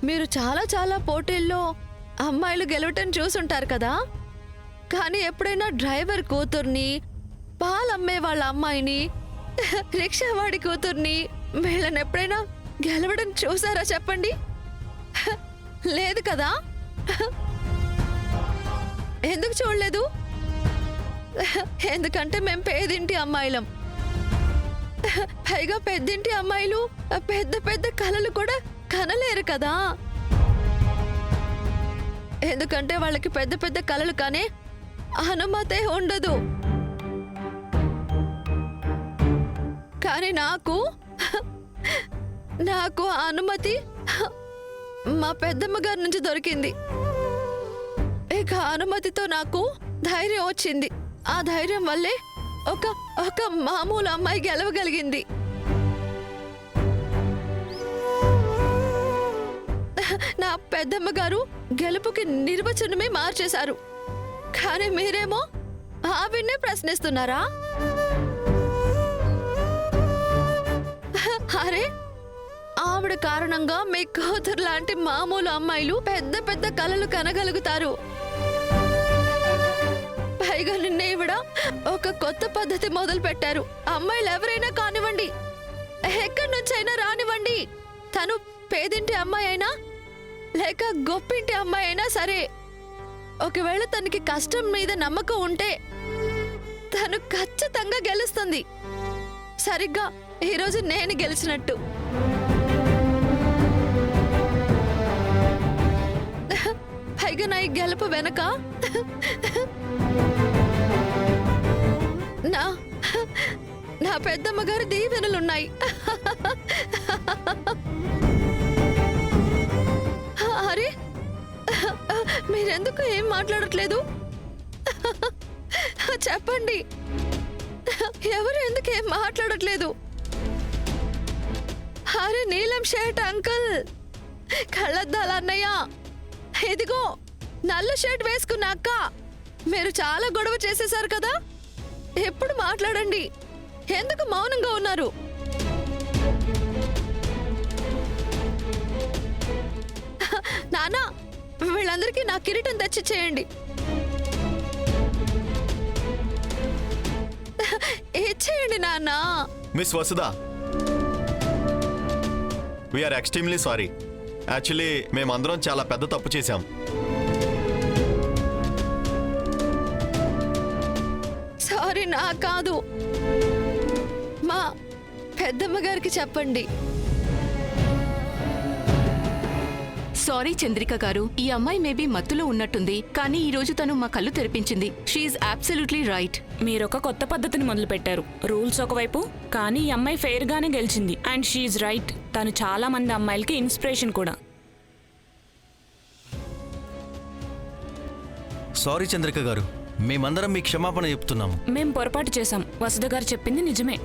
మీరు చాలా చాలా పోటీల్లో అమ్మాయిలు గెలవటం చూసుంటారు కదా, కానీ ఎప్పుడైనా డ్రైవర్ కూతుర్ని, పాలమ్మే వాళ్ళ అమ్మాయిని, రిక్షావాడి కూతుర్ని వీళ్ళని ఎప్పుడైనా గెలవడం చూసారా చెప్పండి? లేదు కదా? ఎందుకు చూడలేదు? ఎందుకంటే మేం పేదింటి అమ్మాయిలం. పైగా పెద్దింటి అమ్మాయిలు పెద్ద పెద్ద కలలు కూడా కనలేరు కదా, ఎందుకంటే వాళ్ళకి పెద్ద పెద్ద కలలు కానీ అనుమతే ఉండదు. కానీ నాకు ఆ అనుమతి మా పెద్దమ్మ గారి నుంచి దొరికింది. ఇక అనుమతితో నాకు ధైర్యం వచ్చింది. ఆ ధైర్యం వల్లే ఒక మామూలు అమ్మాయి గెలవగలిగింది. నా పెద్దమ్మ గారు గెలుపుకి నిర్వచనమే మార్చేశారు. కానీ మీరేమో ఆవిడ్నే ప్రశ్నిస్తున్నారా? అరే, ఆవిడ కారణంగా మీ కూతురు లాంటి మామూలు అమ్మాయిలు పెద్ద పెద్ద కలలు కనగలుగుతారు. పైగా నిన్న ఈవిడ ఒక కొత్త పద్ధతి మొదలు పెట్టారు. అమ్మాయిలు ఎవరైనా కానివ్వండి, ఎక్కడి నుంచైనా రానివ్వండి, తను పేదింటి అమ్మాయి అయినా లేక గొప్పింటి అమ్మాయి అయినా సరే, ఒకవేళ తనకి కష్టం మీద నమ్మకం ఉంటే తను ఖచ్చితంగా గెలుస్తుంది. సరిగ్గా ఈరోజు నేను గెలిచినట్టు. పైగా నా ఈ గెలుపు వెనక నా పెద్దమ్మ గారి దీవెనలున్నాయి. అరే, మీరెందుకు ఏం మాట్లాడట్లేదు? చెప్పండి, ఎవరు ఎందుకు ఏం మాట్లాడట్లేదు? అరే నీలం షర్ట్ అంకుల్, కళ్ళద్దాల అన్నయ్య, ఇదిగో నల్ల షర్ట్ వేసుకున్న అక్క, మీరు చాలా గొడవ చేసేశారు కదా, ఎప్పుడు మాట్లాడండి. ఎందుకు మౌనంగా ఉన్నారు? నానా, వీళ్ళందరికీ నా కిరీటం తెచ్చి చేయండి. ఇచ్చేయండి నాన్న. Miss Vasudha, we are extremely sorry. Actually మేమందరం చాలా పెద్ద తప్పు చేశాం. సారీ నా కాదు, మా పెద్దమ్మ గారికి చెప్పండి. సారీ చంద్రిక గారు, ఈ అమ్మాయి మేబీ మత్తులో ఉన్నట్టుంది, కానీ ఈ రోజు తను మా కళ్ళు తెరిపించింది. She is absolutely right. మీరొక కొత్త పద్ధతిని మొదలు పెట్టారు. రూల్స్ ఒకవైపు, కానీ ఈ అమ్మాయి ఫెయిర్ గానే గెలిచింది. And she's right. తను చాలా మంది అమ్మాయిలకి ఇన్స్పిరేషన్ కూడా. సారీ చంద్రిక గారు, మేమందరం మీ క్షమాపణ చెప్తున్నాము. మేం పొరపాటు చేశాం. వసుధ గారు చెప్పింది నిజమే.